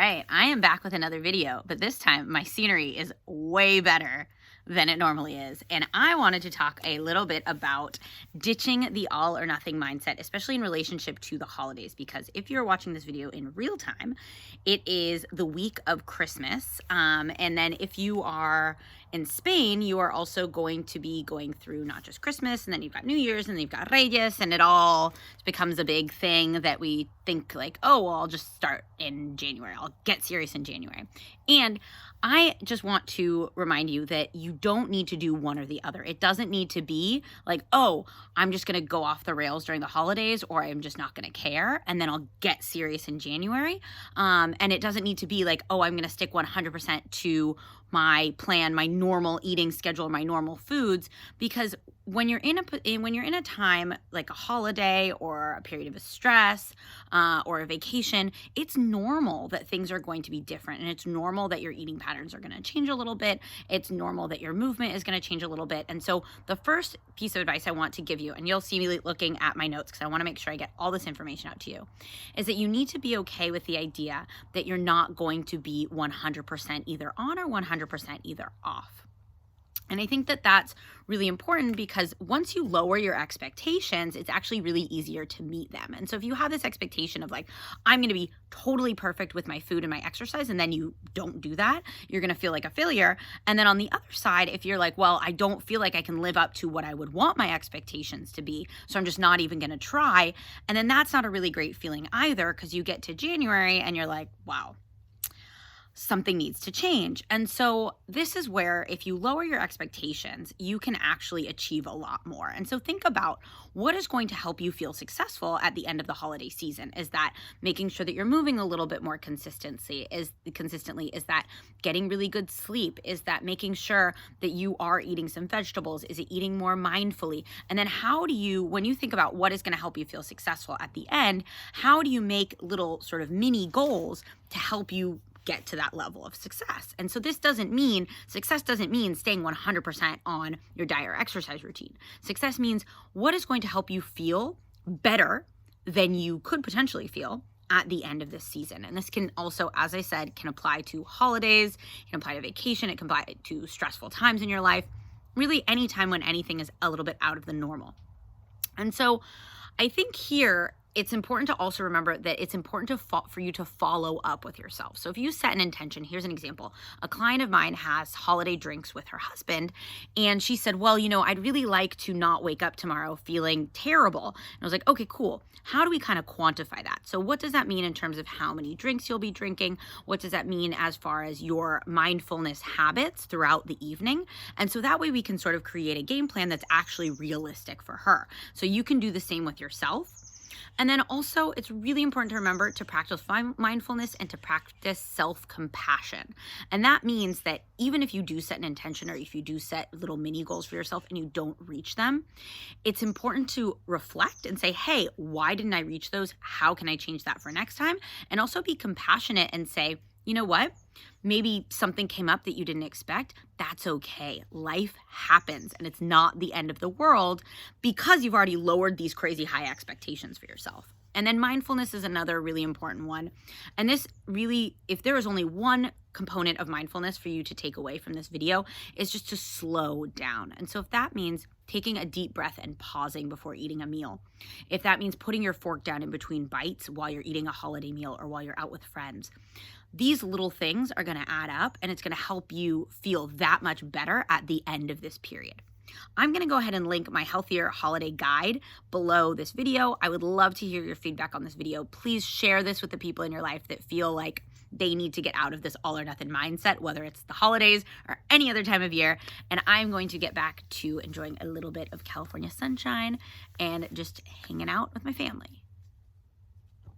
right, I am back with another video, but this time my scenery is way better than it normally is. And I wanted to talk a little bit about ditching the all or nothing mindset, especially in relationship to the holidays, because if you're watching this video in real time, it is the week of Christmas. And then if you are in Spain, you are also going to be going through not just Christmas, and then you've got New Year's, and then you've got Reyes, and it all becomes a big thing that we think like, oh, well, I'll just start in January. I'll get serious in January. And I just want to remind you that you don't need to do one or the other. It doesn't need to be like, oh, I'm just going to go off the rails during the holidays, or I'm just not going to care, and then I'll get serious in January. And it doesn't need to be like, oh, I'm going to stick 100% to my plan, my normal eating schedule, my normal foods, because when you're in a time like a holiday or a period of stress or a vacation, it's normal that things are going to be different, and it's normal that your eating patterns are going to change a little bit. It's normal that your movement is going to change a little bit. And so the first piece of advice I want to give you, and you'll see me looking at my notes because I want to make sure I get all this information out to you, is that you need to be okay with the idea that you're not going to be 100% either on or 100% either off. And I think that that's really important because once you lower your expectations, it's actually really easier to meet them. And so if you have this expectation of like, I'm going to be totally perfect with my food and my exercise, and then you don't do that, you're going to feel like a failure. And then on the other side, if you're like, well, I don't feel like I can live up to what I would want my expectations to be, so I'm just not even going to try. And then that's not a really great feeling either, because you get to January and you're like, wow, something needs to change. And so this is where if you lower your expectations, you can actually achieve a lot more. And so think about what is going to help you feel successful at the end of the holiday season. Is that making sure that you're moving a little bit more consistently? Is that getting really good sleep? Is that making sure that you are eating some vegetables? Is it eating more mindfully? And then how do you, when you think about what is going to help you feel successful at the end, how do you make little sort of mini goals to help you get to that level of success? And so success doesn't mean staying 100% on your diet or exercise routine. Success means what is going to help you feel better than you could potentially feel at the end of this season. And this can also, as I said, can apply to holidays, it can apply to vacation, it can apply to stressful times in your life, really any time when anything is a little bit out of the normal. And so I think here, it's important to also remember that it's important for you to follow up with yourself. So if you set an intention, here's an example. A client of mine has holiday drinks with her husband, and she said, well, I'd really like to not wake up tomorrow feeling terrible. And I was like, okay, cool. How do we kind of quantify that? So what does that mean in terms of how many drinks you'll be drinking? What does that mean as far as your mindfulness habits throughout the evening? And so that way we can sort of create a game plan that's actually realistic for her. So you can do the same with yourself. And then also, it's really important to remember to practice mindfulness and to practice self-compassion. And that means that even if you do set an intention, or if you do set little mini goals for yourself and you don't reach them, it's important to reflect and say, hey, why didn't I reach those? How can I change that for next time? And also be compassionate and say, you know what? Maybe something came up that you didn't expect. That's okay. Life happens, and it's not the end of the world because you've already lowered these crazy high expectations for yourself. And then mindfulness is another really important one. And this really, if there is only one component of mindfulness for you to take away from this video, is just to slow down. And so if that means taking a deep breath and pausing before eating a meal, if that means putting your fork down in between bites while you're eating a holiday meal or while you're out with friends, these little things are going to add up, and it's going to help you feel that much better at the end of this period. I'm going to go ahead and link my healthier holiday guide below this video. I would love to hear your feedback on this video. Please share this with the people in your life that feel like they need to get out of this all or nothing mindset, whether it's the holidays or any other time of year. And I'm going to get back to enjoying a little bit of California sunshine and just hanging out with my family.